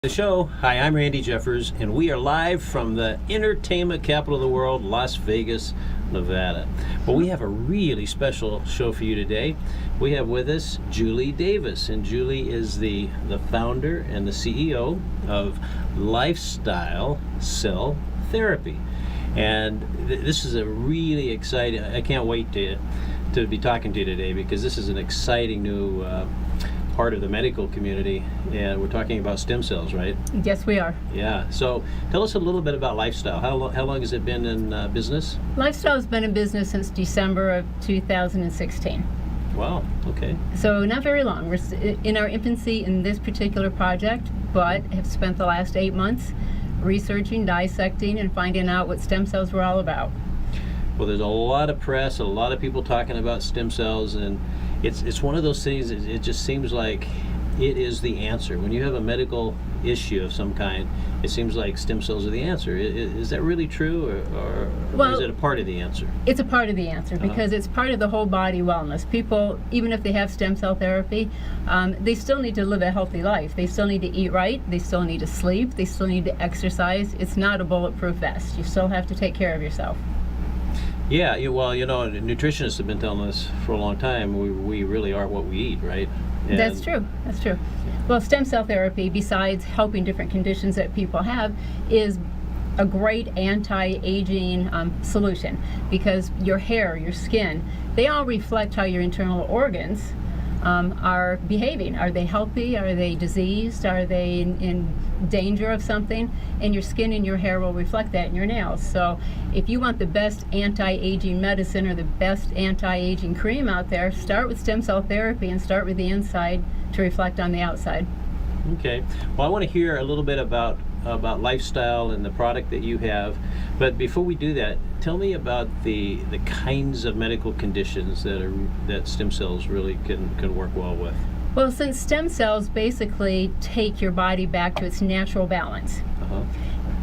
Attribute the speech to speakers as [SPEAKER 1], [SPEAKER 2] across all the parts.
[SPEAKER 1] The show. Hi, I'm Randy Jeffers, and we are live from the entertainment capital of the world, Las Vegas, Nevada. Well, we have a really special show for you today. We have with us Julie Davis, and Julie is the founder and the CEO of Lifestyle Cell Therapy. And this is a really exciting, I can't wait to be talking to you today, because this is an exciting new part of the medical community, and we're talking about stem cells, right?
[SPEAKER 2] Yes, we are.
[SPEAKER 1] Yeah. So tell us a little bit about Lifestyle. How long has it been in business?
[SPEAKER 2] Lifestyle has been in business since December of 2016.
[SPEAKER 1] Wow. Okay.
[SPEAKER 2] So not very long. We're in our infancy in this particular project, but have spent the last 8 months researching, dissecting, and finding out what stem cells were all about.
[SPEAKER 1] Well, there's a lot of press, a lot of people talking about stem cells, and it's one of those things. It just seems like it is the answer. When you have a medical issue of some kind, it seems like stem cells are the answer. Is that really true, or is it a part of the answer?
[SPEAKER 2] It's a part of the answer, because it's part of the whole body wellness. People, even if they have stem cell therapy, they still need to live a healthy life. They still need to eat right. They still need to sleep. They still need to exercise. It's not a bulletproof vest. You still have to take care of yourself.
[SPEAKER 1] Yeah, well, nutritionists have been telling us for a long time we really are what we eat, right? And
[SPEAKER 2] That's true. That's true. Well, stem cell therapy, besides helping different conditions that people have, is a great anti-aging solution, because your hair, your skin, they all reflect how your internal organs are behaving. Are they healthy? Are they diseased? Are they in danger of something? And your skin and your hair will reflect that in your nails. So if you want the best anti-aging medicine or the best anti-aging cream out there, start with stem cell therapy and start with the inside to reflect on the outside.
[SPEAKER 1] Okay. Well, I want to hear a little bit about Lifestyle and the product that you have. But before we do that, tell me about the kinds of medical conditions that stem cells really can work well with.
[SPEAKER 2] Well, since stem cells basically take your body back to its natural balance,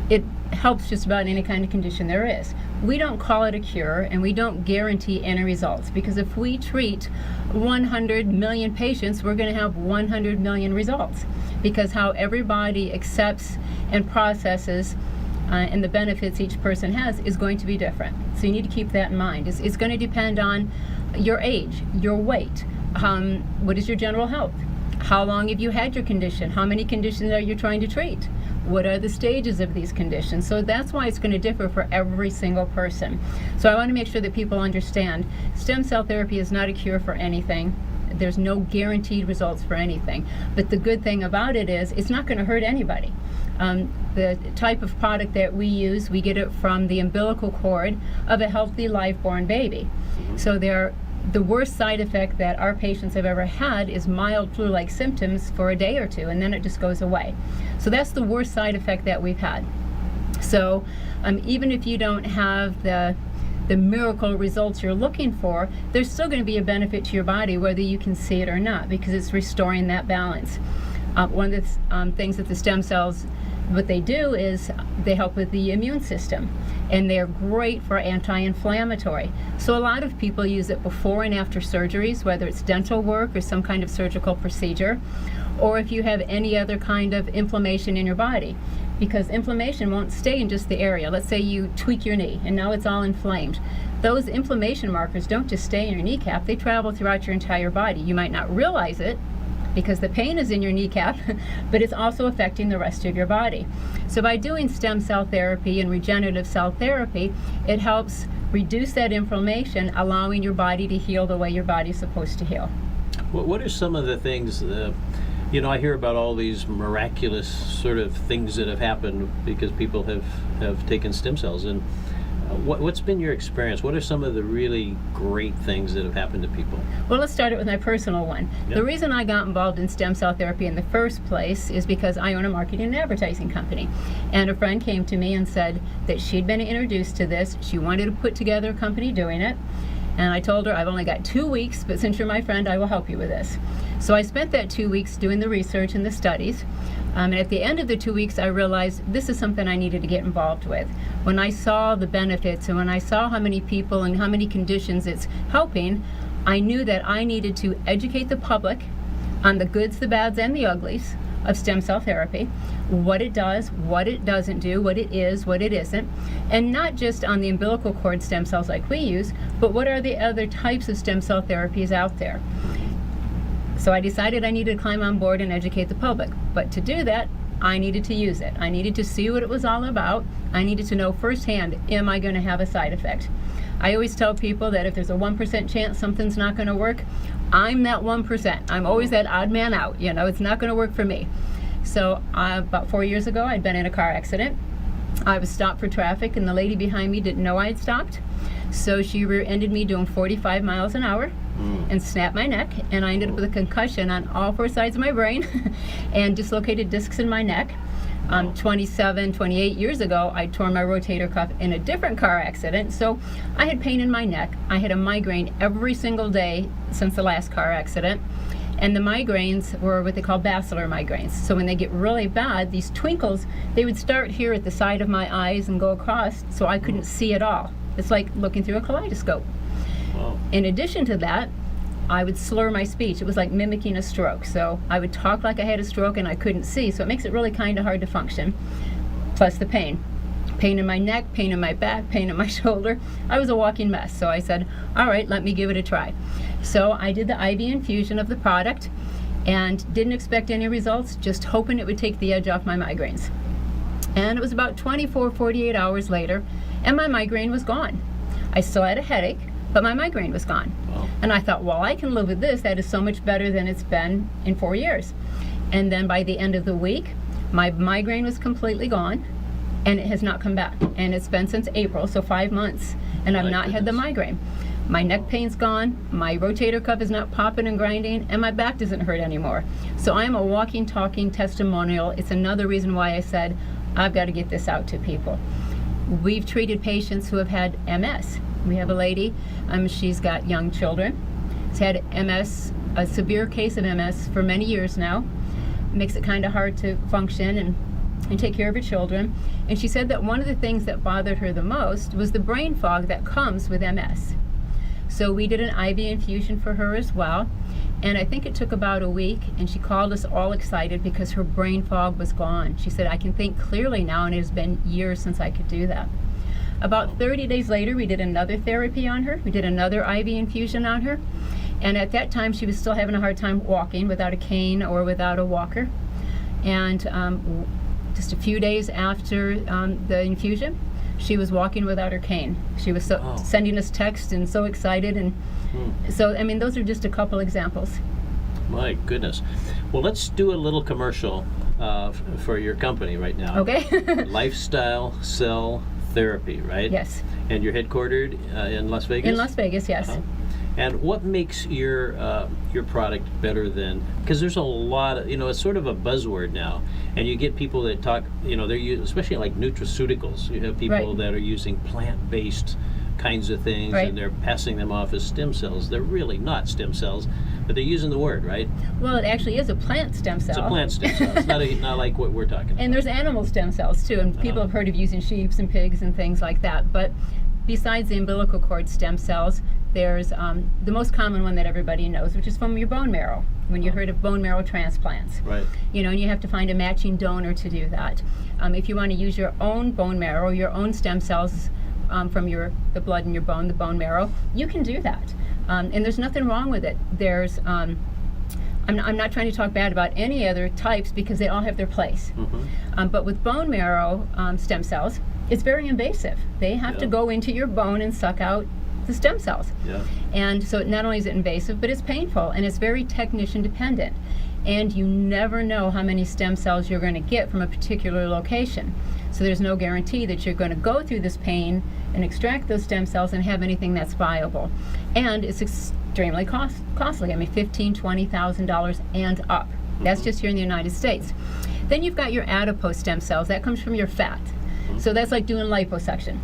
[SPEAKER 2] it helps just about any kind of condition there is. We don't call it a cure, and we don't guarantee any results, because if we treat 100 million patients, we're going to have 100 million results, because how everybody accepts and processes and the benefits each person has is going to be different. So you need to keep that in mind. It's going to depend on your age, your weight, what is your general health, how long have you had your condition, how many conditions are you trying to treat, what are the stages of these conditions. So that's why it's going to differ for every single person. So I want to make sure that people understand stem cell therapy is not a cure for anything. There's no guaranteed results for anything. But the good thing about it is it's not going to hurt anybody. The type of product that we use, we get it from the umbilical cord of a healthy live-born baby. So the worst side effect that our patients have ever had is mild flu-like symptoms for a day or two, and then it just goes away. So that's the worst side effect that we've had. So even if you don't have the miracle results you're looking for, there's still going to be a benefit to your body whether you can see it or not, because it's restoring that balance. One of the things that the stem cells, what they do is they help with the immune system, and they're great for anti-inflammatory. So a lot of people use it before and after surgeries, whether it's dental work or some kind of surgical procedure, or if you have any other kind of inflammation in your body, because inflammation won't stay in just the area. Let's say you tweak your knee and now it's all inflamed. Those inflammation markers don't just stay in your kneecap, they travel throughout your entire body. You might not realize it, because the pain is in your kneecap, but it's also affecting the rest of your body. So by doing stem cell therapy and regenerative cell therapy, it helps reduce that inflammation, allowing your body to heal the way your body's supposed to heal.
[SPEAKER 1] What are some of the things, I hear about all these miraculous sort of things that have happened because people have taken stem cells, and what's been your experience? What are some of the really great things that have happened to people?
[SPEAKER 2] Well, let's start it with my personal one.
[SPEAKER 1] Yep.
[SPEAKER 2] The reason I got involved in stem cell therapy in the first place is because I own a marketing and advertising company. And a friend came to me and said that she'd been introduced to this. She wanted to put together a company doing it. And I told her, I've only got 2 weeks, but since you're my friend, I will help you with this. So I spent that 2 weeks doing the research and the studies. And at the end of the 2 weeks, I realized this is something I needed to get involved with. When I saw the benefits and when I saw how many people and how many conditions it's helping, I knew that I needed to educate the public on the goods, the bads, and the uglies of stem cell therapy, what it does, what it doesn't do, what it is, what it isn't, and not just on the umbilical cord stem cells like we use, but what are the other types of stem cell therapies out there. So I decided I needed to climb on board and educate the public. But to do that, I needed to use it. I needed to see what it was all about. I needed to know firsthand, am I going to have a side effect? I always tell people that if there's a 1% chance something's not going to work, I'm that 1%. I'm always that odd man out. You know, it's not going to work for me. So about 4 years ago, I'd been in a car accident. I was stopped for traffic, and the lady behind me didn't know I had stopped. So she rear-ended me doing 45 miles an hour and snapped my neck, and I ended up with a concussion on all 4 sides of my brain and dislocated discs in my neck. 28 years ago, I tore my rotator cuff in a different car accident, so I had pain in my neck. I had a migraine every single day since the last car accident, and the migraines were what they call basilar migraines. So when they get really bad, these twinkles, they would start here at the side of my eyes and go across, so I couldn't see at all. It's like looking through a kaleidoscope.
[SPEAKER 1] Wow.
[SPEAKER 2] In addition to that, I would slur my speech. It was like mimicking a stroke. So I would talk like I had a stroke and I couldn't see, so it makes it really kind of hard to function. Plus the pain. Pain in my neck, pain in my back, pain in my shoulder. I was a walking mess, so I said, all right, let me give it a try. So I did the IV infusion of the product and didn't expect any results, just hoping it would take the edge off my migraines. And it was about 48 hours later, and my migraine was gone. I still had a headache, but my migraine was gone.
[SPEAKER 1] Wow.
[SPEAKER 2] And I thought, well, I can live with this. That is so much better than it's been in 4 years. And then by the end of the week, my migraine was completely gone, and it has not come back. And it's been since April, so 5 months, and I've
[SPEAKER 1] My
[SPEAKER 2] not had the
[SPEAKER 1] goodness.
[SPEAKER 2] migraine. My neck pain's gone, my rotator cuff is not popping and grinding, and my back doesn't hurt anymore. So I'm a walking, talking testimonial. It's another reason why I said, I've got to get this out to people. We've treated patients who have had MS. We have a lady, she's got young children. She's had MS, a severe case of MS for many years now. Makes it kind of hard to function and take care of her children. And she said that one of the things that bothered her the most was the brain fog that comes with MS. So we did an IV infusion for her as well. And I think it took about a week, and she called us all excited because her brain fog was gone. She said, I can think clearly now, and it has been years since I could do that. About 30 days later, we did another therapy on her. We did another IV infusion on her. And at that time, she was still having a hard time walking without a cane or without a walker. And just a few days after the infusion, she was walking without her cane. She was sending us texts and so excited. And so, I mean, those are just a couple examples.
[SPEAKER 1] My goodness. Well, let's do a little commercial for your company right now.
[SPEAKER 2] Okay.
[SPEAKER 1] Lifestyle Cell Therapy, right?
[SPEAKER 2] Yes.
[SPEAKER 1] And you're headquartered in Las Vegas?
[SPEAKER 2] In Las Vegas, yes.
[SPEAKER 1] Uh-huh. And what makes your product better than, because there's a lot of, it's sort of a buzzword now, and you get people that talk, they're especially like nutraceuticals. You have people
[SPEAKER 2] Right.
[SPEAKER 1] that are using plant-based kinds of things,
[SPEAKER 2] Right.
[SPEAKER 1] and they're passing them off as stem cells. They're really not stem cells, but they're using the word, right?
[SPEAKER 2] Well, it actually is a plant stem cell.
[SPEAKER 1] It's a plant stem cell. It's not like what we're talking about.
[SPEAKER 2] And there's animal stem cells too, and people have heard of using sheep and pigs and things like that. But besides the umbilical cord stem cells, there's the most common one that everybody knows, which is from your bone marrow. When you heard of bone marrow transplants,
[SPEAKER 1] Right.
[SPEAKER 2] And you have to find a matching donor to do that. If you want to use your own bone marrow, your own stem cells from the blood in your bone, the bone marrow, you can do that. And there's nothing wrong with it. There's I'm not trying to talk bad about any other types because they all have their place.
[SPEAKER 1] Mm-hmm.
[SPEAKER 2] But with bone marrow stem cells, it's very invasive. They have to go into your bone and suck out the stem cells.
[SPEAKER 1] Yeah.
[SPEAKER 2] And so not only is it invasive, but it's painful, and it's very technician dependent. And you never know how many stem cells you're going to get from a particular location. So there's no guarantee that you're going to go through this pain and extract those stem cells and have anything that's viable. And it's extremely costly. I mean, $15,000, $20,000 and up. That's just here in the United States. Then you've got your adipose stem cells. That comes from your fat. So that's like doing liposuction.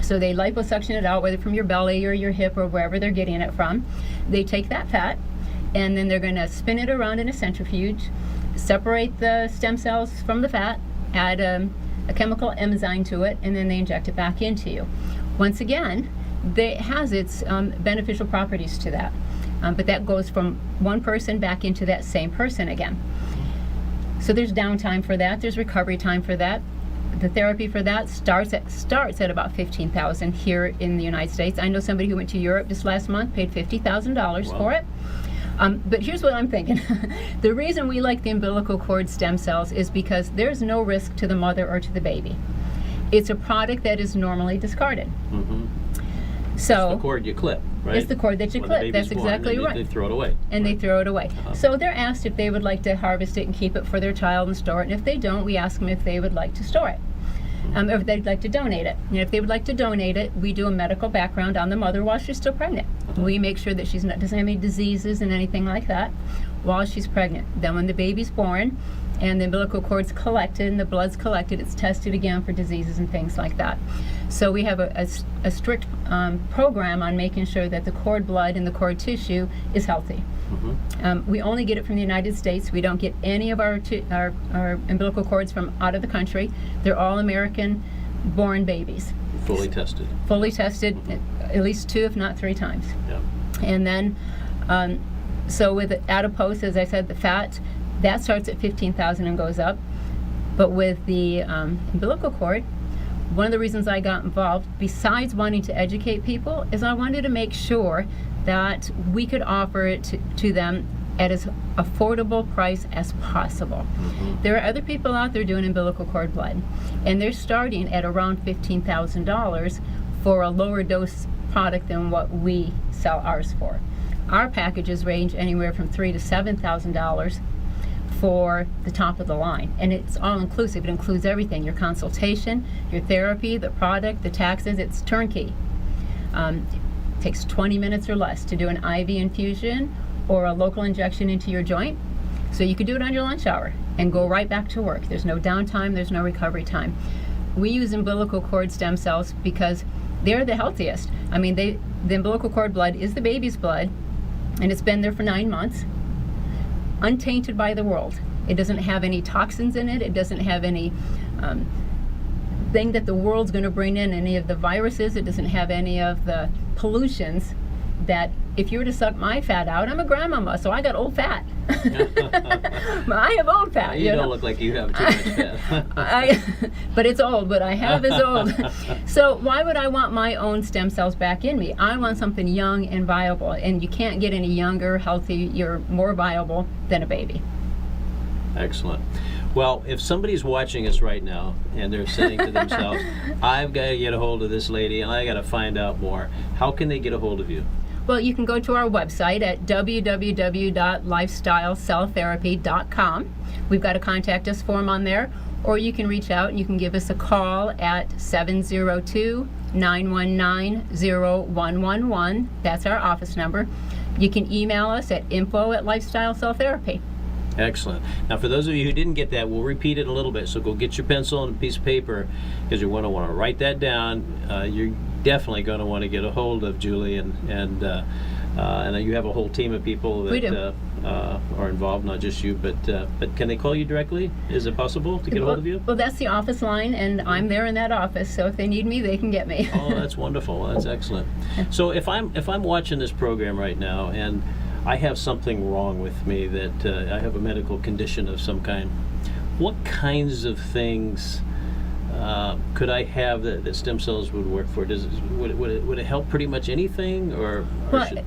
[SPEAKER 2] So they liposuction it out, whether from your belly or your hip or wherever they're getting it from. They take that fat, and then they're going to spin it around in a centrifuge, separate the stem cells from the fat, add a chemical enzyme to it, and then they inject it back into you. Once again, it has its beneficial properties to that. But that goes from one person back into that same person again. So there's downtime for that. There's recovery time for that. The therapy for that starts at about $15,000 here in the United States. I know somebody who went to Europe just last month, paid $50,000
[SPEAKER 1] Wow.
[SPEAKER 2] for it. But here's what I'm thinking. The reason we like the umbilical cord stem cells is because there's no risk to the mother or to the baby. It's a product that is normally discarded.
[SPEAKER 1] Mm-hmm.
[SPEAKER 2] So
[SPEAKER 1] The cord you clip, right?
[SPEAKER 2] it's the cord that you
[SPEAKER 1] When the
[SPEAKER 2] clip.
[SPEAKER 1] baby's
[SPEAKER 2] That's
[SPEAKER 1] born,
[SPEAKER 2] exactly
[SPEAKER 1] and
[SPEAKER 2] right.
[SPEAKER 1] They throw it away.
[SPEAKER 2] And they throw it away.
[SPEAKER 1] Uh-huh.
[SPEAKER 2] So they're asked if they would like to harvest it and keep it for their child and store it. And if they don't, we ask them if they would like to store it. Or if they'd like to donate it. And if they would like to donate it, we do a medical background on the mother while she's still pregnant. We make sure that she's not doesn't have any diseases and anything like that while she's pregnant. Then when the baby's born and the umbilical cord's collected and the blood's collected, it's tested again for diseases and things like that. So we have a strict program on making sure that the cord blood and the cord tissue is healthy. We only get it from the United States. We don't get any of our umbilical cords from out of the country. They're all American-born babies,
[SPEAKER 1] Fully tested.
[SPEAKER 2] fully tested at least 2, if not 3 times.
[SPEAKER 1] Yeah.
[SPEAKER 2] And then, so with the adipose, as I said, the fat, that starts at $15,000 and goes up. But with the umbilical cord, one of the reasons I got involved, besides wanting to educate people, is I wanted to make sure that we could offer it to them at as affordable price as possible. There are other people out there doing umbilical cord blood, and they're starting at around $15,000 for a lower dose product than what we sell ours for. Our packages range anywhere from $3,000 to $7,000 for the top of the line, and it's all inclusive. It includes everything: your consultation, your therapy, the product, the taxes. It's turnkey. Takes 20 minutes or less to do an IV infusion or a local injection into your joint. So you could do it on your lunch hour and go right back to work. There's no downtime, there's no recovery time. We use umbilical cord stem cells because they're the healthiest. I mean, the umbilical cord blood is the baby's blood, and it's been there for 9 months, untainted by the world. It doesn't have any toxins in it. It doesn't have any thing that the world's going to bring in, any of the viruses. It doesn't have any of the pollutions that if you were to suck my fat out, I'm a grandmama, so I got old fat. I have old fat.
[SPEAKER 1] You don't
[SPEAKER 2] know?
[SPEAKER 1] look like you have too much fat.
[SPEAKER 2] But it's old. What I have is old. So why would I want my own stem cells back in me? I want something young and viable, and you can't get any younger, healthier, more viable than a baby.
[SPEAKER 1] Excellent. Well, if somebody's watching us right now and they're saying to themselves, I've got to get a hold of this lady and I got to find out more, how can they get a hold of you?
[SPEAKER 2] Well, you can go to our website at www.lifestylecelltherapy.com. We've got a contact us form on there, or you can reach out and you can give us a call at 702-919-0111. That's our office number. You can email us at info@lifestylecelltherapy.
[SPEAKER 1] Excellent. Now, for those of you who didn't get that, we'll repeat it a little bit. So go get your pencil and a piece of paper, because you're going to want to write that down. You're definitely going to want to get a hold of Julie, and you have a whole team of people
[SPEAKER 2] We do.
[SPEAKER 1] that are involved, not just you. But can they call you directly? Is it possible to get a hold of you?
[SPEAKER 2] Well, that's the office line, and I'm there in that office. So if they need me, they can get me.
[SPEAKER 1] Oh, that's wonderful. That's excellent. So if I'm watching this program right now and I have something wrong with me, that I have a medical condition of some kind, what kinds of things could I have that stem cells would work for? Would it help pretty much anything, or
[SPEAKER 2] Well,
[SPEAKER 1] should,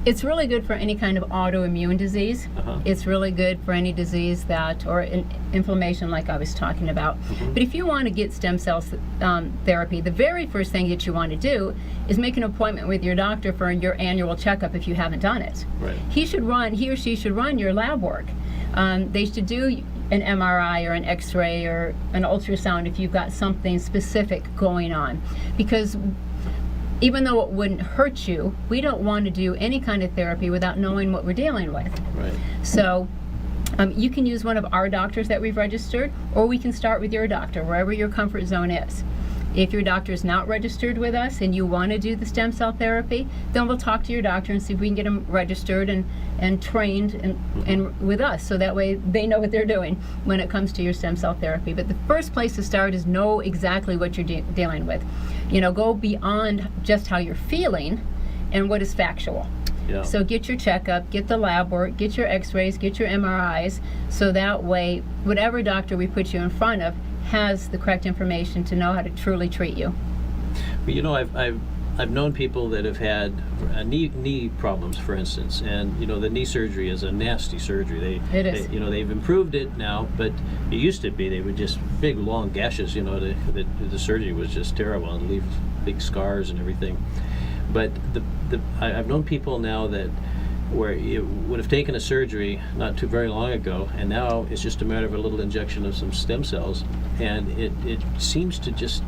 [SPEAKER 2] it's really good for any kind of autoimmune disease. It's really good for any disease or inflammation like I was talking about. But if you want to get stem cell therapy, the very first thing that you want to do is make an appointment with your doctor for your annual checkup if you haven't done it.
[SPEAKER 1] Right.
[SPEAKER 2] He or she should run your lab work. They should do an MRI or an X-ray or an ultrasound if you've got something specific going on. Because even though it wouldn't hurt you, we don't want to do any kind of therapy without knowing what we're dealing with.
[SPEAKER 1] Right.
[SPEAKER 2] So you can use one of our doctors that we've registered, or we can start with your doctor, wherever your comfort zone is. If your doctor is not registered with us and you want to do the stem cell therapy, then we'll talk to your doctor and see if we can get them registered and trained and with us, so that way they know what they're doing when it comes to your stem cell therapy. But the first place to start is know exactly what you're dealing with. Go beyond just how you're feeling and what is factual.
[SPEAKER 1] Yeah.
[SPEAKER 2] So get your checkup, get the lab work, get your x-rays, get your MRIs, so that way whatever doctor we put you in front of has the correct information to know how to truly treat you.
[SPEAKER 1] Well, you know, I've known people that have had knee problems, for instance, and you know the knee surgery is a nasty surgery.
[SPEAKER 2] It is.
[SPEAKER 1] You know, they've improved it now, but it used to be they would just big long gashes. You know, the surgery was just terrible and leave big scars and everything. But I've known people now that where it would have taken a surgery not too very long ago, and now it's just a matter of a little injection of some stem cells, and it seems to just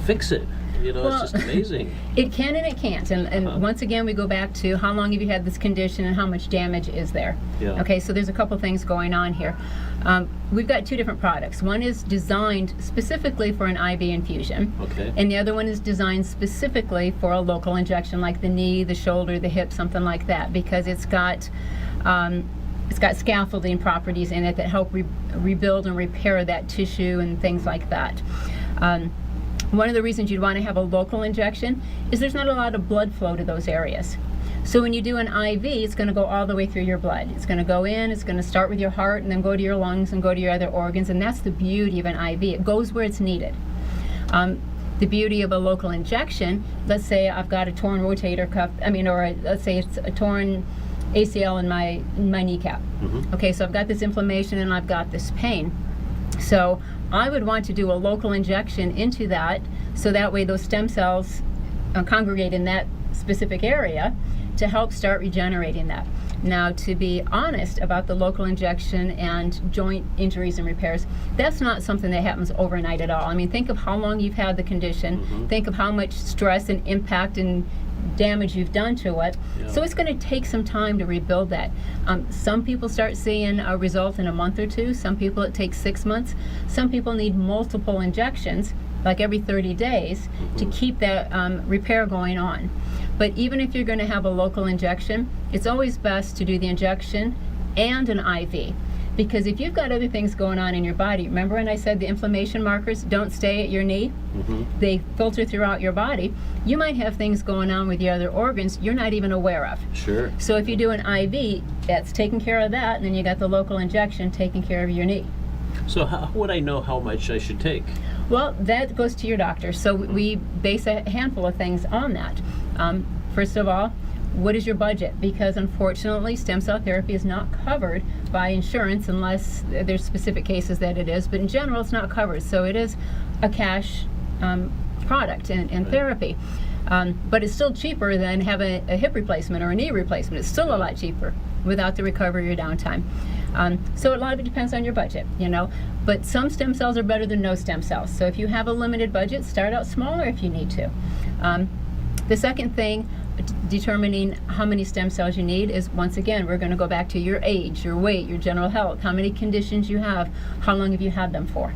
[SPEAKER 1] fix it. You know,
[SPEAKER 2] Well,
[SPEAKER 1] it's just amazing.
[SPEAKER 2] It can and it can't. And
[SPEAKER 1] Uh-huh.
[SPEAKER 2] once again, we go back to how long have you had this condition and how much damage is there.
[SPEAKER 1] Yeah.
[SPEAKER 2] Okay, so there's a couple things going on here. We've got two different products. One is designed specifically for an IV infusion.
[SPEAKER 1] Okay.
[SPEAKER 2] And the other one is designed specifically for a local injection, like the knee, the shoulder, the hip, something like that, because it's got scaffolding properties in it that help rebuild and repair that tissue and things like that. One of the reasons you'd want to have a local injection is there's not a lot of blood flow to those areas. So when you do an IV, it's going to go all the way through your blood. It's going to go in, it's going to start with your heart and then go to your lungs and go to your other organs, and that's the beauty of an IV. It goes where it's needed. The beauty of a local injection, let's say I've got a torn rotator cuff, let's say it's a torn ACL in my kneecap.
[SPEAKER 1] Mm-hmm.
[SPEAKER 2] Okay, so I've got this inflammation and I've got this pain. So I would want to do a local injection into that, so that way those stem cells congregate in that specific area to help start regenerating that. Now, to be honest about the local injection and joint injuries and repairs, that's not something that happens overnight at all. I mean, think of how long you've had the condition,
[SPEAKER 1] Mm-hmm.
[SPEAKER 2] think of how much stress and impact and damage you've done to it.
[SPEAKER 1] Yeah.
[SPEAKER 2] So it's going to take some time to rebuild that. Some people start seeing a result in a month or two. Some people it takes 6 months. Some people need multiple injections, like every 30 days, to keep that repair going on. But even if you're going to have a local injection, it's always best to do the injection and an IV. Because if you've got other things going on in your body, remember when I said the inflammation markers don't stay at your knee?
[SPEAKER 1] Mm-hmm.
[SPEAKER 2] They filter throughout your body. You might have things going on with your other organs you're not even aware of.
[SPEAKER 1] Sure.
[SPEAKER 2] So if you do an IV, that's taking care of that, and then you got the local injection taking care of your knee.
[SPEAKER 1] So how would I know how much I should take?
[SPEAKER 2] Well, that goes to your doctor. So we base a handful of things on that. First of all, what is your budget? Because unfortunately, stem cell therapy is not covered by insurance unless there's specific cases that it is, but in general, it's not covered. So it is a cash product and
[SPEAKER 1] Right.
[SPEAKER 2] therapy. But it's still cheaper than having a hip replacement or a knee replacement. It's still a lot cheaper without the recovery or downtime. So a lot of it depends on your budget, you know. But some stem cells are better than no stem cells. So if you have a limited budget, start out smaller if you need to. The second thing, determining how many stem cells you need, is, once again, we're going to go back to your age, your weight, your general health, how many conditions you have, how long have you had them for.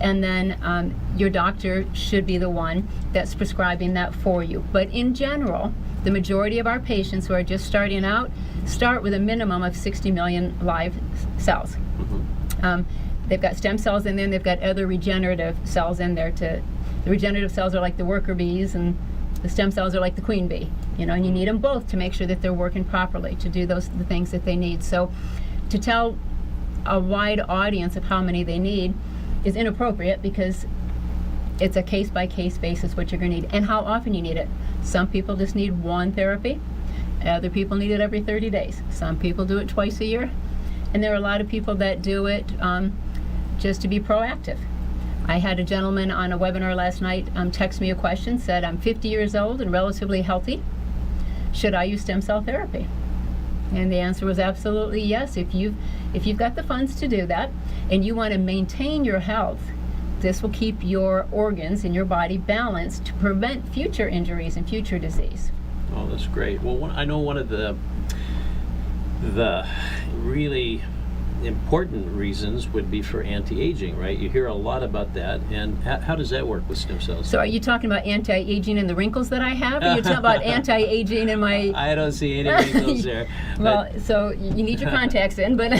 [SPEAKER 2] And then your doctor should be the one that's prescribing that for you. But in general, the majority of our patients who are just starting out start with a minimum of 60 million live cells.
[SPEAKER 1] Mm-hmm.
[SPEAKER 2] They've got stem cells in there, and they've got other regenerative cells in there. The regenerative cells are like the worker bees, and the stem cells are like the queen bee, you know, and you need them both to make sure that they're working properly to do the things that they need. So to tell a wide audience of how many they need is inappropriate, because it's a case-by-case basis what you're going to need and how often you need it. Some people just need one therapy. Other people need it every 30 days. Some people do it twice a year. And there are a lot of people that do it just to be proactive. I had a gentleman on a webinar last night text me a question, said, I'm 50 years old and relatively healthy. Should I use stem cell therapy? And the answer was absolutely yes. If you've got the funds to do that and you want to maintain your health, this will keep your organs in your body balanced to prevent future injuries and future disease.
[SPEAKER 1] Oh, that's great. Well, I know one of the really important reasons would be for anti-aging, right? You hear a lot about that, and how does that work with stem cells?
[SPEAKER 2] So are you talking about anti-aging and the wrinkles that I have? Or are you talking about anti-aging and my...
[SPEAKER 1] I don't see any wrinkles there.
[SPEAKER 2] Well, so you need your contacts in, but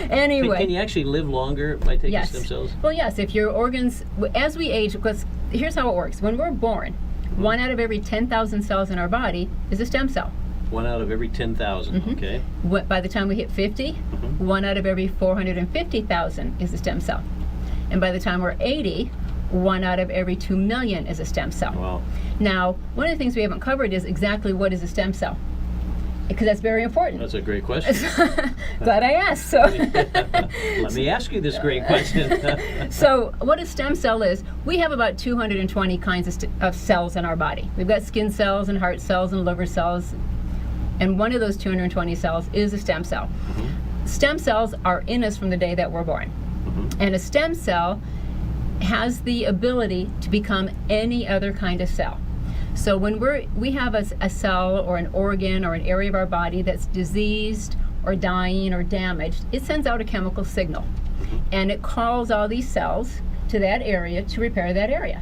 [SPEAKER 2] anyway.
[SPEAKER 1] Can you actually live longer by taking
[SPEAKER 2] Yes.
[SPEAKER 1] stem cells?
[SPEAKER 2] Well, yes, if your organs, as we age, because here's how it works. When we're born, 1 out of every 10,000 cells in our body is a stem cell.
[SPEAKER 1] 1 out of every 10,000. Okay.
[SPEAKER 2] By the time we hit 50, 1 out of every 450,000 is a stem cell. And by the time we're 80, 1 out of every 2 million is a stem cell.
[SPEAKER 1] Wow.
[SPEAKER 2] Now, one of the things we haven't covered is exactly what is a stem cell, because that's very important.
[SPEAKER 1] That's a great question.
[SPEAKER 2] Glad I asked. So,
[SPEAKER 1] Let me ask you this great question.
[SPEAKER 2] so what a stem cell is, we have about 220 kinds of cells in our body. We've got skin cells and heart cells and liver cells, and one of those 220 cells is a stem cell. Stem cells are in us from the day that we're born. And a stem cell has the ability to become any other kind of cell. So when we have a cell or an organ or an area of our body that's diseased or dying or damaged, it sends out a chemical signal. And it calls all these cells to that area to repair that area.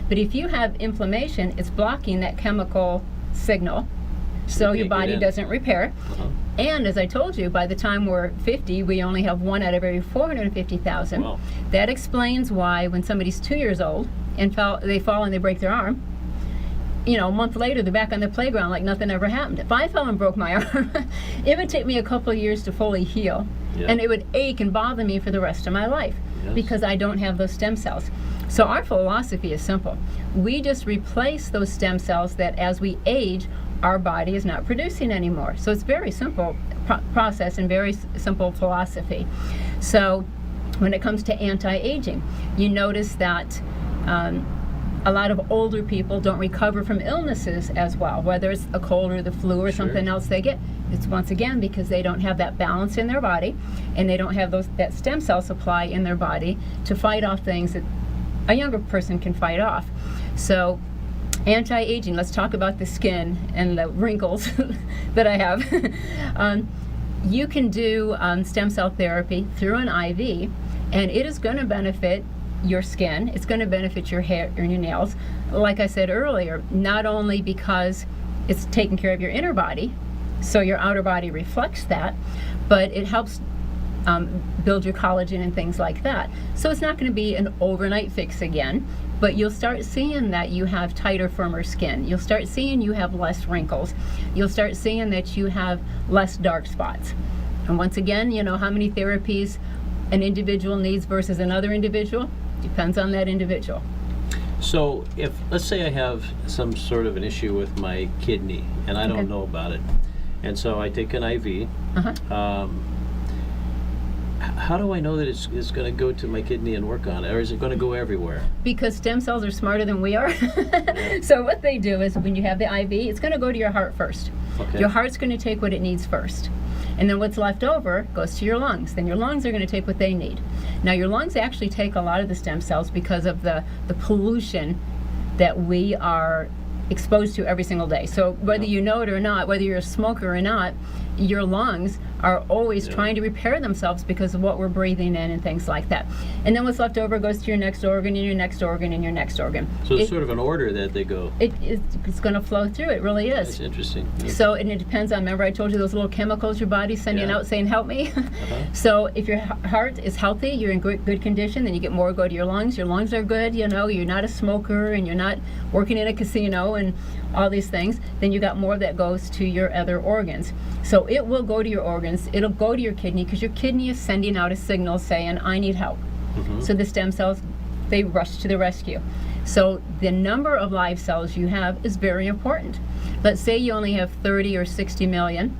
[SPEAKER 2] But if you have inflammation, it's blocking that chemical signal, so your body doesn't repair. And as I told you, by the time we're 50, we only have 1 out of every 450,000.
[SPEAKER 1] Wow.
[SPEAKER 2] That explains why when somebody's 2 years old and they fall and they break their arm, you know, a month later they're back on the playground like nothing ever happened. If I fell and broke my arm, it would take me a couple of years to fully heal.
[SPEAKER 1] Yeah.
[SPEAKER 2] And it would ache and bother me for the rest of my life because I don't have those stem cells. So our philosophy is simple. We just replace those stem cells that as we age, our body is not producing anymore. So it's very simple process and very simple philosophy. So when it comes to anti-aging, you notice that a lot of older people don't recover from illnesses as well, whether it's a cold or the flu or something else they get. It's once again because they don't have that balance in their body, and they don't have that stem cell supply in their body to fight off things that a younger person can fight off. So anti-aging, let's talk about the skin and the wrinkles that I have. You can do stem cell therapy through an IV, and it is going to benefit your skin, it's going to benefit your hair and your nails. Like I said earlier, not only because it's taking care of your inner body, so your outer body reflects that, but it helps build your collagen and things like that. So it's not going to be an overnight fix again, but you'll start seeing that you have tighter, firmer skin. You'll start seeing you have less wrinkles. You'll start seeing that you have less dark spots. And once again, you know how many therapies an individual needs versus another individual? Depends on that individual.
[SPEAKER 1] So if, let's say I have some sort of an issue with my kidney and I don't know about it, and so I take an IV, how do I know that it's going to go to my kidney and work on it, or is it going to go everywhere?
[SPEAKER 2] Because stem cells are smarter than we are. So what they do is when you have the IV, it's going to go to your heart first. Your heart's going to take what it needs first. And then what's left over goes to your lungs. Then your lungs are going to take what they need. Now your lungs actually take a lot of the stem cells because of the pollution that we are exposed to every single day. So whether you know it or not, whether you're a smoker or not, your lungs are always trying to repair themselves because of what we're breathing in and things like that. And then what's left over goes to your next organ and your next organ and your next organ.
[SPEAKER 1] So it's sort of an order that they go.
[SPEAKER 2] It's going to flow through. It really is.
[SPEAKER 1] That's interesting.
[SPEAKER 2] So, and it depends on, remember I told you those little chemicals your body's sending out saying, help me? So if your heart is healthy, you're in good condition, then you get more go to your lungs. Your lungs are good, you know, you're not a smoker and you're not working in a casino and all these things, then you got more that goes to your other organs. So it will go to your organs, it'll go to your kidney, because your kidney is sending out a signal saying, I need help. So the stem cells, they rush to the rescue. So the number of live cells you have is very important. Let's say you only have 30 or 60 million,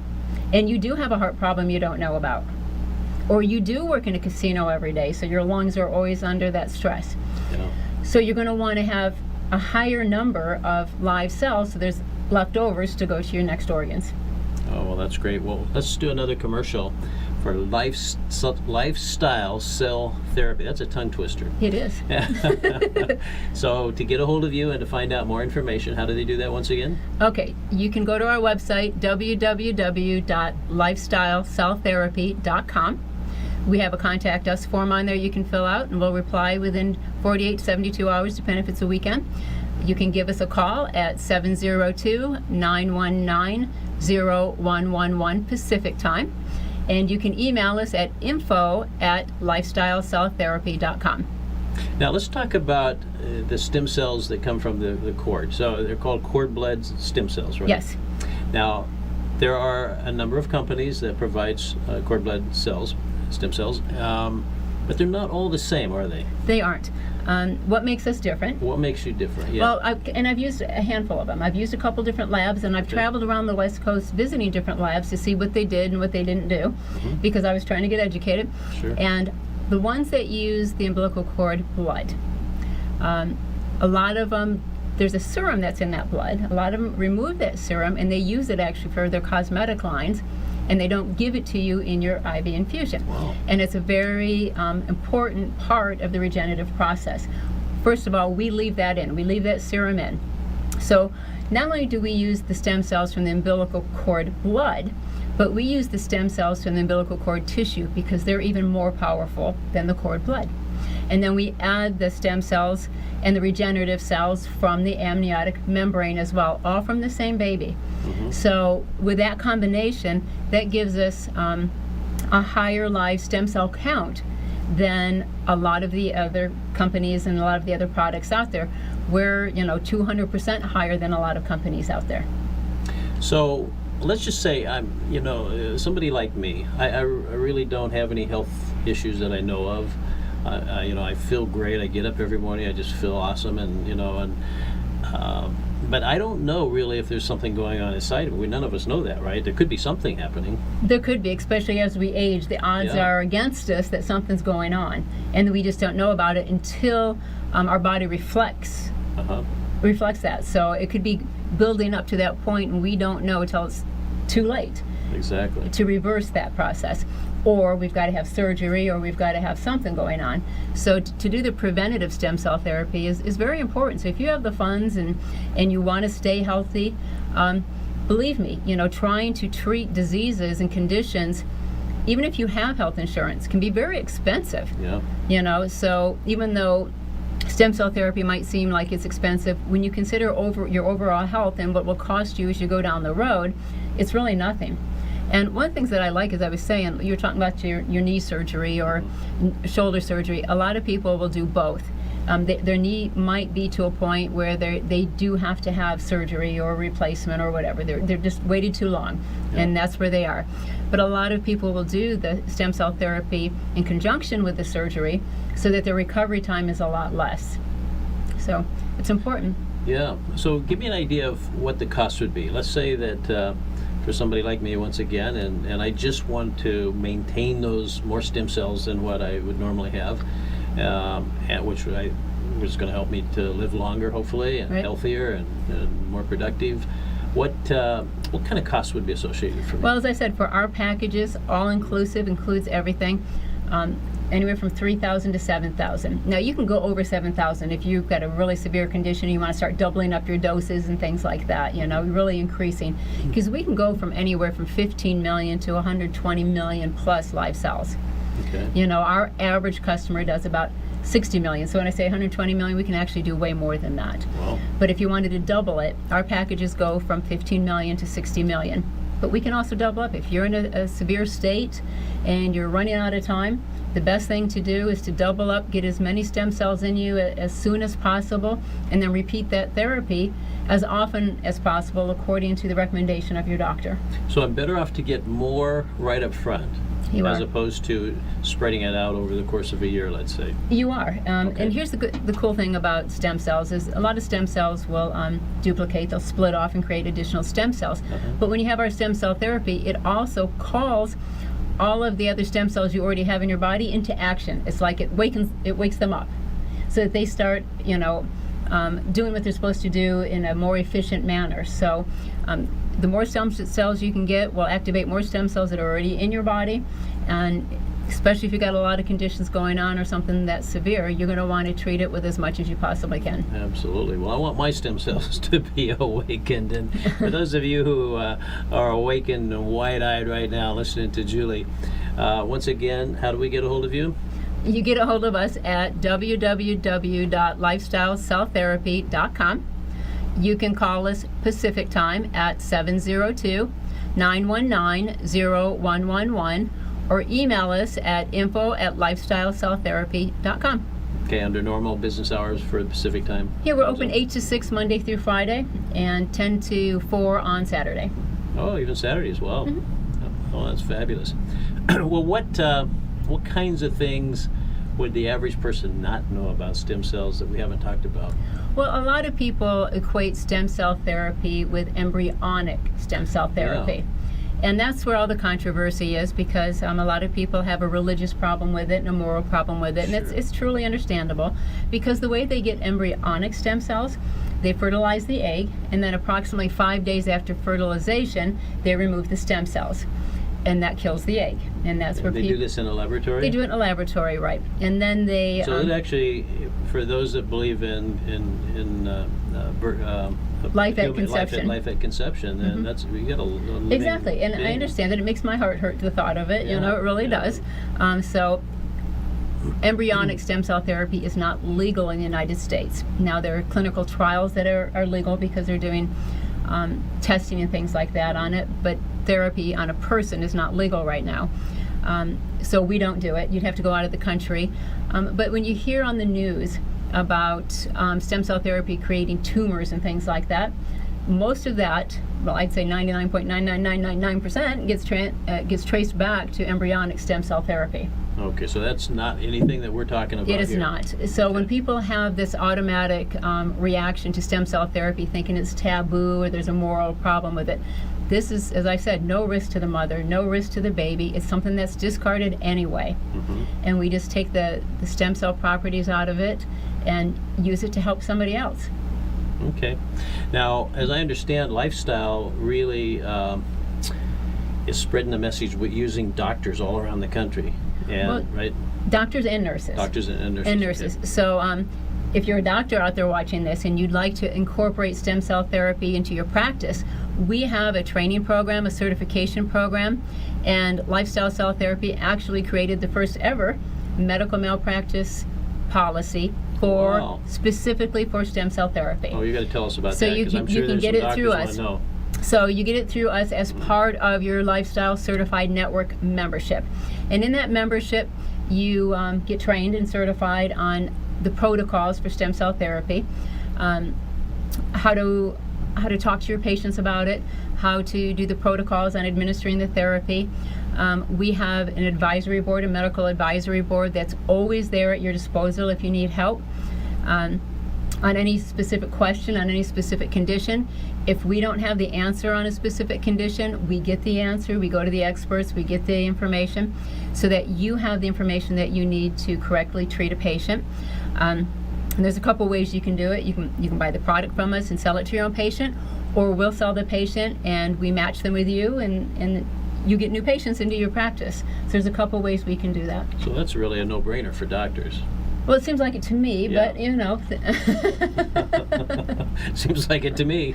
[SPEAKER 2] and you do have a heart problem you don't know about. Or you do work in a casino every day, so your lungs are always under that stress. So you're going to want to have a higher number of live cells, so there's leftovers to go to your next organs.
[SPEAKER 1] Oh, well, that's great. Well, let's do another commercial for lifestyle cell therapy. That's a tongue twister.
[SPEAKER 2] It is.
[SPEAKER 1] So to get a hold of you and to find out more information, how do they do that once again?
[SPEAKER 2] Okay, you can go to our website, www.lifestylecelltherapy.com. We have a contact us form on there you can fill out, and we'll reply within 48, 72 hours, depending if it's a weekend. You can give us a call at 702-919-0111 Pacific Time. And you can email us at info@lifestylecelltherapy.com.
[SPEAKER 1] Now let's talk about the stem cells that come from the cord. So they're called cord blood stem cells, right?
[SPEAKER 2] Yes.
[SPEAKER 1] Now, there are a number of companies that provides cord blood cells, stem cells, but they're not all the same, are they?
[SPEAKER 2] They aren't. What makes us different?
[SPEAKER 1] What makes you different? Yeah.
[SPEAKER 2] Well, I've used a handful of them. I've used a couple different labs, and I've traveled around the West Coast visiting different labs to see what they did and what they didn't do, because I was trying to get educated.
[SPEAKER 1] Sure.
[SPEAKER 2] And the ones that use the umbilical cord blood, a lot of them, there's a serum that's in that blood. A lot of them remove that serum, and they use it actually for their cosmetic lines, and they don't give it to you in your IV infusion.
[SPEAKER 1] Wow.
[SPEAKER 2] And it's a very important part of the regenerative process. First of all, we leave that in. We leave that serum in. So not only do we use the stem cells from the umbilical cord blood, but we use the stem cells from the umbilical cord tissue because they're even more powerful than the cord blood. And then we add the stem cells and the regenerative cells from the amniotic membrane as well, all from the same baby. So with that combination, that gives us a higher live stem cell count than a lot of the other companies and a lot of the other products out there. We're 200% higher than a lot of companies out there.
[SPEAKER 1] So let's just say I'm, somebody like me. I really don't have any health issues that I know of. I feel great. I get up every morning. I just feel awesome, but I don't know really if there's something going on inside of me. None of us know that, right? There could be something happening.
[SPEAKER 2] There could be, especially as we age. The odds are against us that something's going on, and we just don't know about it until our body reflects that. So it could be building up to that point, and we don't know until it's too late.
[SPEAKER 1] Exactly.
[SPEAKER 2] To reverse that process. Or we've got to have surgery, or we've got to have something going on. So to do the preventative stem cell therapy is very important. So if you have the funds and you want to stay healthy, believe me, trying to treat diseases and conditions, even if you have health insurance, can be very expensive.
[SPEAKER 1] Yeah.
[SPEAKER 2] So even though stem cell therapy might seem like it's expensive, when you consider your overall health and what will cost you as you go down the road, it's really nothing. And one of the things that I like, as I was saying, you were talking about your knee surgery or shoulder surgery. A lot of people will do both. Their knee might be to a point where they do have to have surgery or replacement or whatever. They're just waited too long, and that's where they are. But a lot of people will do the stem cell therapy in conjunction with the surgery so that their recovery time is a lot less. So it's important.
[SPEAKER 1] Yeah. So give me an idea of what the cost would be. Let's say that for somebody like me, once again, and I just want to maintain those more stem cells than what I would normally have, which was going to help me to live longer, hopefully, and healthier and more productive. What kind of cost would be associated for me?
[SPEAKER 2] Well, as I said, for our packages, all inclusive, includes everything. Anywhere from $3,000 to $7,000. Now you can go over $7,000 if you've got a really severe condition and you want to start doubling up your doses and things like that, really increasing. Because we can go from anywhere from 15 million to 120 million plus live cells.
[SPEAKER 1] Okay.
[SPEAKER 2] Our average customer does about 60 million. So when I say 120 million, we can actually do way more than that.
[SPEAKER 1] Wow.
[SPEAKER 2] But if you wanted to double it, our packages go from 15 million to 60 million. But we can also double up. If you're in a severe state and you're running out of time, the best thing to do is to double up, get as many stem cells in you as soon as possible, and then repeat that therapy as often as possible according to the recommendation of your doctor.
[SPEAKER 1] So I'm better off to get more right up front as opposed to spreading it out over the course of a year, let's say.
[SPEAKER 2] You are. And here's the cool thing about stem cells is a lot of stem cells will duplicate, they'll split off and create additional stem cells. But when you have our stem cell therapy, it also calls all of the other stem cells you already have in your body into action. It's like it wakes them up so that they start doing what they're supposed to do in a more efficient manner. So the more stem cells you can get will activate more stem cells that are already in your body, and especially if you've got a lot of conditions going on or something that's severe, you're going to want to treat it with as much as you possibly can.
[SPEAKER 1] Absolutely. Well, I want my stem cells to be awakened. And for those of you who are awakened and wide-eyed right now listening to Julie, once again, how do we get a hold of you?
[SPEAKER 2] You get a hold of us at www.lifestylecelltherapy.com. You can call us Pacific Time at 702-919-0111 or email us at info@lifestylecelltherapy.com.
[SPEAKER 1] Okay, under normal business hours for Pacific Time?
[SPEAKER 2] Yeah, we're open 8 to 6 Monday through Friday and 10 to 4 on Saturday.
[SPEAKER 1] Oh, even Saturday as well.
[SPEAKER 2] Mm-hmm.
[SPEAKER 1] Oh, that's fabulous. Well, what kinds of things would the average person not know about stem cells that we haven't talked about?
[SPEAKER 2] Well, a lot of people equate stem cell therapy with embryonic stem cell therapy. And that's where all the controversy is, because a lot of people have a religious problem with it and a moral problem with it. And it's truly understandable, because the way they get embryonic stem cells, they fertilize the egg, and then approximately 5 days after fertilization, they remove the stem cells. And that kills the egg. And that's where
[SPEAKER 1] They do this in a laboratory?
[SPEAKER 2] They do it in a laboratory, right. And then they...
[SPEAKER 1] So it actually, for those that believe in
[SPEAKER 2] life at conception.
[SPEAKER 1] Life at conception, then that's, you get a living
[SPEAKER 2] Exactly, and
[SPEAKER 1] being.
[SPEAKER 2] I understand that. It makes my heart hurt, the thought of it.
[SPEAKER 1] Yeah,
[SPEAKER 2] You know, it really does. So embryonic stem cell therapy is not legal in the United States. Now, there are clinical trials that are legal because they're doing testing and things like that on it, but therapy on a person is not legal right now. So we don't do it. You'd have to go out of the country. But when you hear on the news about stem cell therapy creating tumors and things like that, most of that, well, I'd say 99.99999% gets traced back to embryonic stem cell therapy.
[SPEAKER 1] Okay, so that's not anything that we're talking about
[SPEAKER 2] It is
[SPEAKER 1] here.
[SPEAKER 2] not. So when people have this automatic reaction to stem cell therapy, thinking it's taboo or there's a moral problem with it, this is, as I said, no risk to the mother, no risk to the baby. It's something that's discarded anyway. And we just take the stem cell properties out of it and use it to help somebody else.
[SPEAKER 1] Okay. Now, as I understand, Lifestyle really is spreading the message with using doctors all around the country. And,
[SPEAKER 2] Well,
[SPEAKER 1] right?
[SPEAKER 2] Doctors and nurses.
[SPEAKER 1] Doctors and nurses.
[SPEAKER 2] And nurses. So if you're a doctor out there watching this and you'd like to incorporate stem cell therapy into your practice, we have a training program, a certification program, and Lifestyle Cell Therapy actually created the first ever medical malpractice policy for
[SPEAKER 1] Wow.
[SPEAKER 2] specifically for stem cell therapy.
[SPEAKER 1] Oh, you got to tell us about
[SPEAKER 2] So
[SPEAKER 1] that,
[SPEAKER 2] you
[SPEAKER 1] 'cause
[SPEAKER 2] can-
[SPEAKER 1] I'm
[SPEAKER 2] you
[SPEAKER 1] sure
[SPEAKER 2] can
[SPEAKER 1] there's
[SPEAKER 2] get
[SPEAKER 1] some
[SPEAKER 2] it through
[SPEAKER 1] doctors
[SPEAKER 2] us.
[SPEAKER 1] wanna know.
[SPEAKER 2] So you get it through us as part of your Lifestyle Certified Network membership. And in that membership, you get trained and certified on the protocols for stem cell therapy, how to talk to your patients about it, how to do the protocols on administering the therapy. We have an advisory board, a medical advisory board that's always there at your disposal if you need help. On any specific question, on any specific condition. If we don't have the answer on a specific condition, we get the answer, we go to the experts, we get the information so that you have the information that you need to correctly treat a patient. And there's a couple ways you can do it. You can buy the product from us and sell it to your own patient, or we'll sell the patient and we match them with you, and you get new patients into your practice. So there's a couple ways we can do that.
[SPEAKER 1] So that's really a no-brainer for doctors.
[SPEAKER 2] Well, it seems like it to me,
[SPEAKER 1] Yeah.
[SPEAKER 2] but you know.
[SPEAKER 1] Seems like it to me.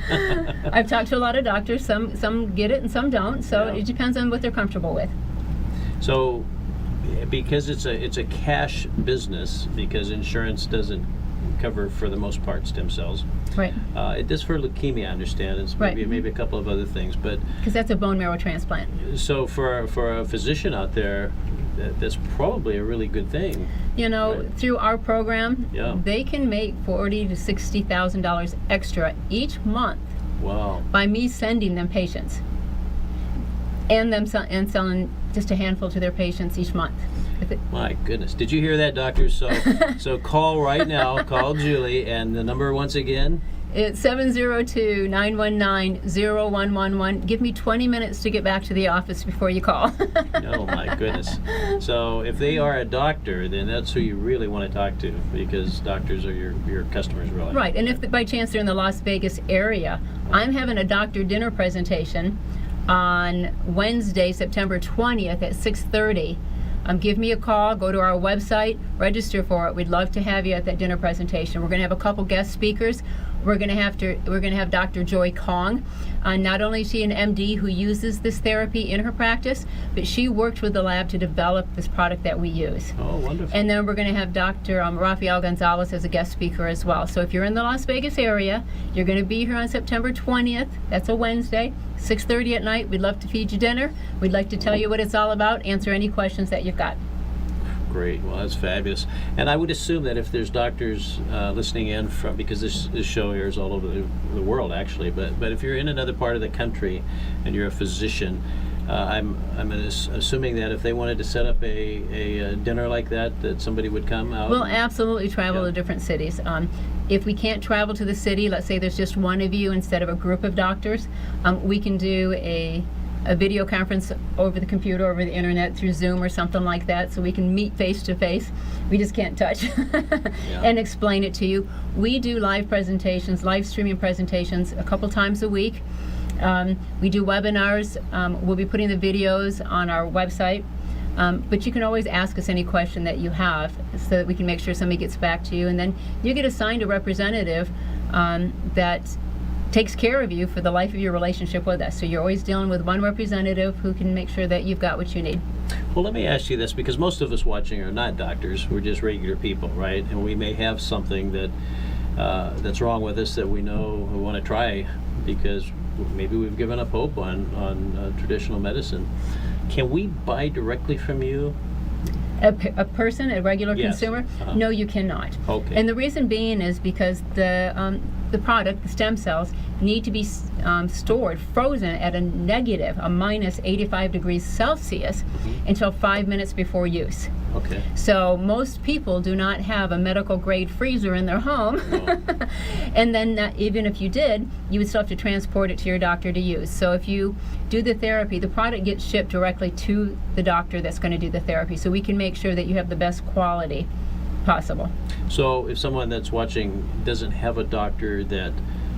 [SPEAKER 2] I've talked to a lot of doctors. Some get it and some don't. So
[SPEAKER 1] Yeah.
[SPEAKER 2] it depends on what they're comfortable with.
[SPEAKER 1] So, because it's a cash business, because insurance doesn't cover for the most part stem cells.
[SPEAKER 2] Right.
[SPEAKER 1] It does for leukemia, I understand. It's
[SPEAKER 2] Right.
[SPEAKER 1] maybe a couple of other things, but
[SPEAKER 2] Because that's a bone marrow transplant.
[SPEAKER 1] so for a physician out there, that's probably a really good thing.
[SPEAKER 2] You know,
[SPEAKER 1] Right.
[SPEAKER 2] through our program,
[SPEAKER 1] Yeah.
[SPEAKER 2] they can make $40,000 to $60,000 extra each month
[SPEAKER 1] Wow.
[SPEAKER 2] by me sending them patients, and selling just a handful to their patients each month. If it-
[SPEAKER 1] My goodness. Did you hear that, doctors? So call right now. Call Julie, and the number once again.
[SPEAKER 2] It's 702-919-0111. Give me 20 minutes to get back to the office before you call.
[SPEAKER 1] Oh my goodness. So if they are a doctor, then that's who you really want to talk to, because doctors are your customers, really.
[SPEAKER 2] Right, and if by chance they're in the Las Vegas area, I'm having a doctor dinner presentation on Wednesday, September 20th at 6:30. Give me a call, go to our website, register for it. We'd love to have you at that dinner presentation. We're going to have a couple guest speakers. We're going to have Dr. Joy Kong. Not only is she an MD who uses this therapy in her practice, but she worked with the lab to develop this product that we use.
[SPEAKER 1] Oh, wonderful.
[SPEAKER 2] And then we're going to have Dr. Rafael Gonzalez as a guest speaker as well. So if you're in the Las Vegas area, you're going to be here on September 20th. That's a Wednesday, 6:30 at night. We'd love to feed you dinner. We'd like to tell you what it's all about, answer any questions that you've got.
[SPEAKER 1] Great. Well, that's fabulous. And I would assume that if there's doctors listening in from, because this show airs all over the world actually, but if you're in another part of the country and you're a physician, I'm assuming that if they wanted to set up a dinner like that somebody would come out.
[SPEAKER 2] We'll absolutely travel to different cities. If we can't travel to the city, let's say there's just one of you instead of a group of doctors, we can do a video conference over the computer, over the internet, through Zoom or something like that, so we can meet face to face. We just can't touch and explain it to you. We do live presentations, live streaming presentations a couple times a week. We do webinars. We'll be putting the videos on our website. But you can always ask us any question that you have so that we can make sure somebody gets back to you. And then you get assigned a representative that takes care of you for the life of your relationship with us. So you're always dealing with one representative who can make sure that you've got what you need.
[SPEAKER 1] Well, let me ask you this, because most of us watching are not doctors. We're just regular people, right? And we may have something that's wrong with us that we know we want to try because maybe we've given up hope on traditional medicine. Can we buy directly from you?
[SPEAKER 2] A person, a regular
[SPEAKER 1] Yes.
[SPEAKER 2] consumer? No, you cannot.
[SPEAKER 1] Okay.
[SPEAKER 2] And the reason being is because the product, the stem cells, need to be stored, frozen at a negative, a minus 85 degrees Celsius until 5 minutes before use.
[SPEAKER 1] Okay.
[SPEAKER 2] So most people do not have a medical grade freezer in their home.
[SPEAKER 1] No.
[SPEAKER 2] And then even if you did, you would still have to transport it to your doctor to use. So if you do the therapy, the product gets shipped directly to the doctor that's going to do the therapy. So we can make sure that you have the best quality possible.
[SPEAKER 1] So if someone that's watching doesn't have a doctor that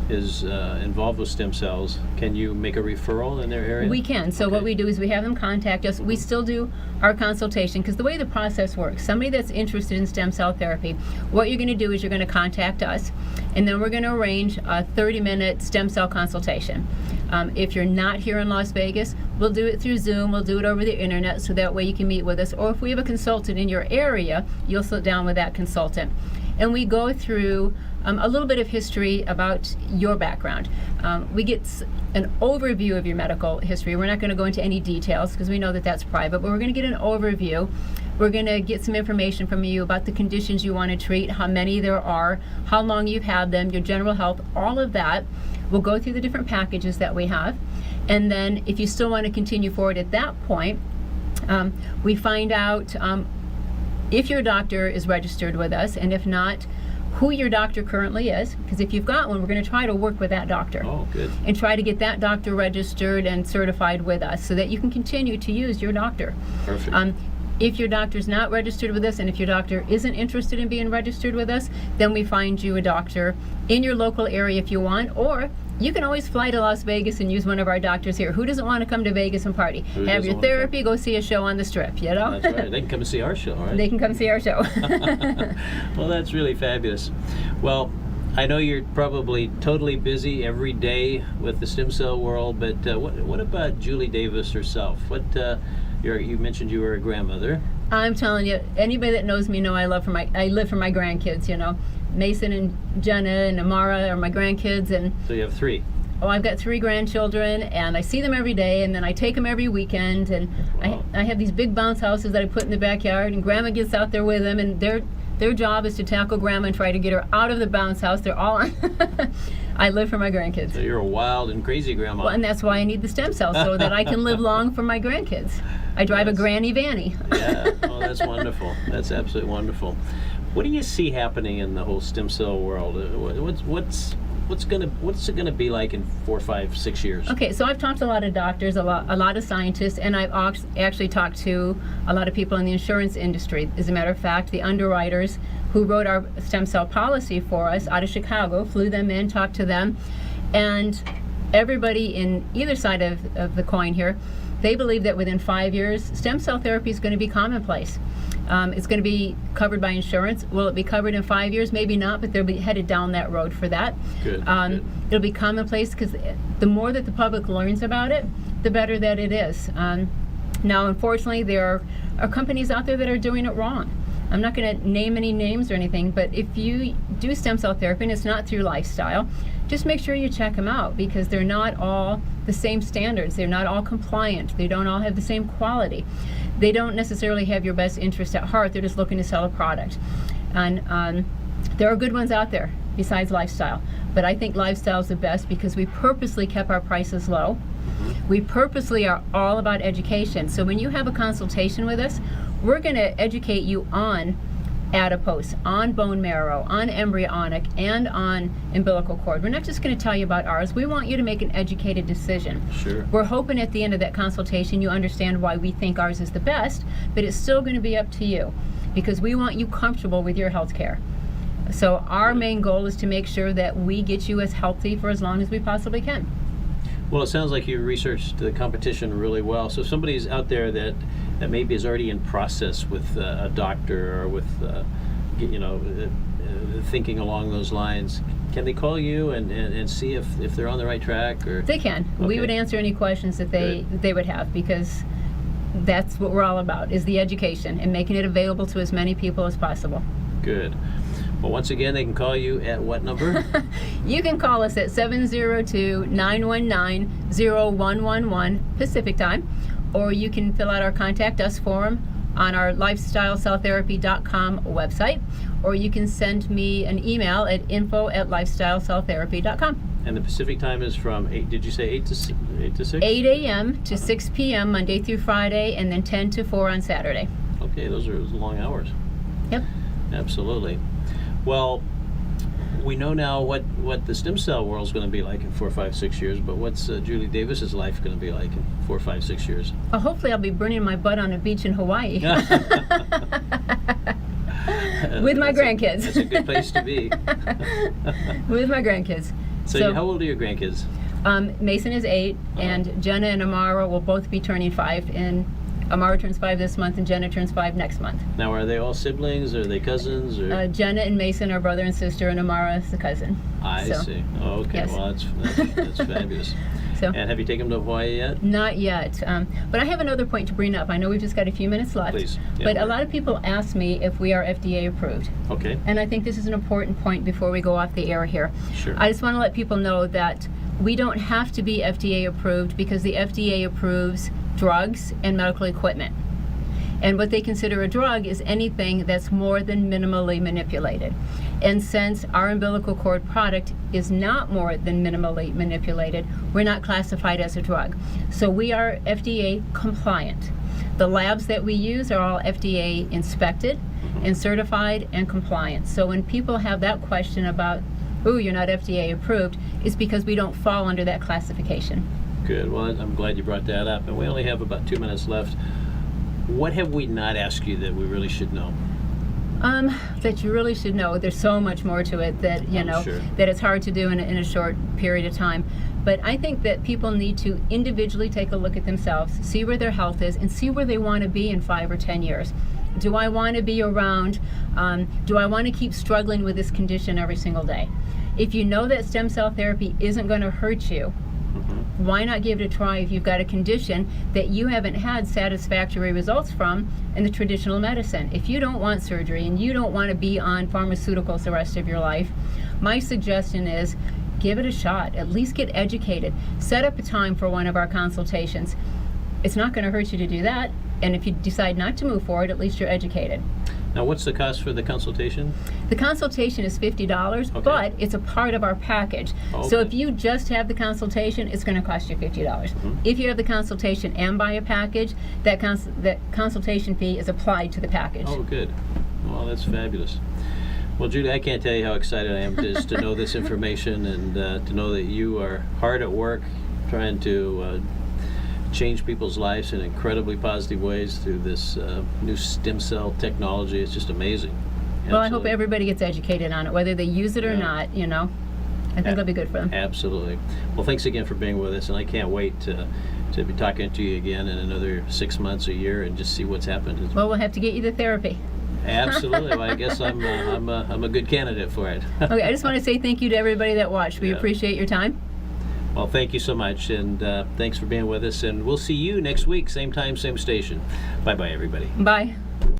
[SPEAKER 1] is involved with stem cells, can you make a referral in their area?
[SPEAKER 2] We can. So what we do is we have them contact us. We still do our consultation, because the way the process works, somebody that's interested in stem cell therapy, what you're going to do is you're going to contact us, and then we're going to arrange a 30-minute stem cell consultation. If you're not here in Las Vegas, we'll do it through Zoom, we'll do it over the internet, so that way you can meet with us. Or if we have a consultant in your area, you'll sit down with that consultant. And we go through a little bit of history about your background. We get an overview of your medical history. We're not going to go into any details because we know that that's private, but we're going to get an overview. We're going to get some information from you about the conditions you want to treat, how many there are, how long you've had them, your general health, all of that. We'll go through the different packages that we have. And then if you still want to continue forward at that point, we find out if your doctor is registered with us, and if not, who your doctor currently is, because if you've got one, we're going to try to work with that doctor.
[SPEAKER 1] Oh, good.
[SPEAKER 2] And try to get that doctor registered and certified with us so that you can continue to use your doctor.
[SPEAKER 1] Perfect.
[SPEAKER 2] If your doctor's not registered with us, and if your doctor isn't interested in being registered with us, then we find you a doctor in your local area if you want, or you can always fly to Las Vegas and use one of our doctors here. Who doesn't want to come to Vegas and party?
[SPEAKER 1] Who
[SPEAKER 2] Have
[SPEAKER 1] doesn't
[SPEAKER 2] your
[SPEAKER 1] wanna
[SPEAKER 2] therapy, go see a show on the Strip, you know?
[SPEAKER 1] That's right. They can come and see our show, right?
[SPEAKER 2] They can come see our show.
[SPEAKER 1] Well, that's really fabulous. Well, I know you're probably totally busy every day with the stem cell world, but what about Julie Davis herself? You mentioned you were a grandmother.
[SPEAKER 2] I'm telling you, anybody that knows me know I live for my grandkids, you know. Mason and Jenna and Amara are my grandkids, and
[SPEAKER 1] So you have 3.
[SPEAKER 2] I've got 3 grandchildren, and I see them every day, and then I take them every weekend, and
[SPEAKER 1] Wow.
[SPEAKER 2] I have these big bounce houses that I put in the backyard, and Grandma gets out there with them, and their job is to tackle Grandma and try to get her out of the bounce house. They're all on. I live for my grandkids.
[SPEAKER 1] So you're a wild and crazy grandma.
[SPEAKER 2] Well, and that's why I need the stem cells, so that I can live long for my grandkids. I drive a granny vanny.
[SPEAKER 1] Yeah, well, that's wonderful. That's absolutely wonderful. What do you see happening in the whole stem cell world? What's it gonna be like in 4, 5, 6 years?
[SPEAKER 2] Okay, so I've talked to a lot of doctors, a lot of scientists, and I've actually talked to a lot of people in the insurance industry. As a matter of fact, the underwriters who wrote our stem cell policy for us out of Chicago, flew them in, talked to them, and everybody in either side of the coin here, they believe that within 5 years, stem cell therapy is going to be commonplace. It's going to be covered by insurance. Will it be covered in 5 years? Maybe not, but they'll be headed down that road for that.
[SPEAKER 1] Good.
[SPEAKER 2] It'll be commonplace because the more that the public learns about it, the better that it is. Now, unfortunately, there are companies out there that are doing it wrong. I'm not going to name any names or anything, but if you do stem cell therapy and it's not through Lifestyle, just make sure you check them out, because they're not all the same standards. They're not all compliant. They don't all have the same quality. They don't necessarily have your best interest at heart. They're just looking to sell a product. And there are good ones out there besides Lifestyle. But I think Lifestyle is the best because we purposely kept our prices low. We purposely are all about education. So when you have a consultation with us, we're going to educate you on adipose, on bone marrow, on embryonic, and on umbilical cord. We're not just going to tell you about ours. We want you to make an educated decision.
[SPEAKER 1] Sure.
[SPEAKER 2] We're hoping at the end of that consultation you understand why we think ours is the best, but it's still going to be up to you, because we want you comfortable with your health care. So our main goal is to make sure that we get you as healthy for as long as we possibly can.
[SPEAKER 1] Well, it sounds like you researched the competition really well. So if somebody's out there that maybe is already in process with a doctor or with, thinking along those lines, can they call you and see if they're on the right track? Or
[SPEAKER 2] They can.
[SPEAKER 1] Okay.
[SPEAKER 2] We would answer any questions that they would have, because that's what we're all about, is the education and making it available to as many people as possible.
[SPEAKER 1] Good. Well, once again, they can call you at what number?
[SPEAKER 2] You can call us at 702-919-0111 Pacific Time, or you can fill out our Contact Us form on our lifestylecelltherapy.com website, or you can send me an email at info@lifestylecelltherapy.com.
[SPEAKER 1] And the Pacific time is from 8, did you say 8 to 6?
[SPEAKER 2] 8 a.m. to 6 p.m. Monday through Friday, and then 10 to 4 on Saturday.
[SPEAKER 1] Okay, those are long hours.
[SPEAKER 2] Yep.
[SPEAKER 1] Absolutely. Well, we know now what the stem cell world is going to be like in 4, 5, 6 years, but what's Julie Davis's life going to be like in 4, 5, 6 years?
[SPEAKER 2] Hopefully I'll be burning my butt on a beach in Hawaii. With my grandkids.
[SPEAKER 1] That's a good place to be.
[SPEAKER 2] With my grandkids.
[SPEAKER 1] So how old are your grandkids?
[SPEAKER 2] Mason is 8, and Jenna and Amara will both be turning 5. And Amara turns 5 this month, and Jenna turns 5 next month.
[SPEAKER 1] Now, are they all siblings? Are they cousins? Or?
[SPEAKER 2] Jenna and Mason are brother and sister, and Amara is the cousin.
[SPEAKER 1] I see. Oh, okay.
[SPEAKER 2] Yes.
[SPEAKER 1] Well, that's fabulous.
[SPEAKER 2] So,
[SPEAKER 1] and have you taken them to Hawaii yet?
[SPEAKER 2] Not yet. But I have another point to bring up. I know we've just got a few minutes left.
[SPEAKER 1] Please. Yeah,
[SPEAKER 2] but a lot of people ask me if we are FDA approved.
[SPEAKER 1] Okay.
[SPEAKER 2] And I think this is an important point before we go off the air here.
[SPEAKER 1] Sure.
[SPEAKER 2] I just want to let people know that we don't have to be FDA approved, because the FDA approves drugs and medical equipment. And what they consider a drug is anything that's more than minimally manipulated. And since our umbilical cord product is not more than minimally manipulated, we're not classified as a drug. So we are FDA compliant. The labs that we use are all FDA inspected and certified and compliant. So when people have that question about, ooh, you're not FDA approved, it's because we don't fall under that classification.
[SPEAKER 1] Good. Well, I'm glad you brought that up. And we only have about 2 minutes left. What have we not asked you that we really should know?
[SPEAKER 2] That you really should know. There's so much more to it that,
[SPEAKER 1] Sure.
[SPEAKER 2] that it's hard to do in a short period of time. But I think that people need to individually take a look at themselves, see where their health is, and see where they want to be in 5 or 10 years. Do I want to be around? Do I want to keep struggling with this condition every single day? If you know that stem cell therapy isn't going to hurt you, why not give it a try if you've got a condition that you haven't had satisfactory results from in the traditional medicine? If you don't want surgery and you don't want to be on pharmaceuticals the rest of your life, my suggestion is give it a shot. At least get educated. Set up a time for one of our consultations. It's not going to hurt you to do that. And if you decide not to move forward, at least you're educated.
[SPEAKER 1] Now, what's the cost for the consultation?
[SPEAKER 2] The consultation is $50,
[SPEAKER 1] Okay.
[SPEAKER 2] but it's a part of our package.
[SPEAKER 1] Okay.
[SPEAKER 2] So if you just have the consultation, it's going to cost you $50. If you have the consultation and buy a package, that consultation fee is applied to the package.
[SPEAKER 1] Oh, good. Well, that's fabulous. Well, Judy, I can't tell you how excited I am to know this information, and to know that you are hard at work trying to change people's lives in incredibly positive ways through this new stem cell technology. It's just amazing.
[SPEAKER 2] Well, I hope everybody gets educated on it, whether they use it or not, I think it'll be good for them.
[SPEAKER 1] Absolutely. Well, thanks again for being with us, and I can't wait to be talking to you again in another 6 months, a year, and just see what's happened.
[SPEAKER 2] Well, we'll have to get you the therapy.
[SPEAKER 1] Absolutely. Well, I guess I'm a good candidate for it.
[SPEAKER 2] Okay, I just want to say thank you to everybody that watched. We appreciate your time.
[SPEAKER 1] Well, thank you so much, and thanks for being with us, and we'll see you next week, same time, same station. Bye-bye, everybody.
[SPEAKER 2] Bye.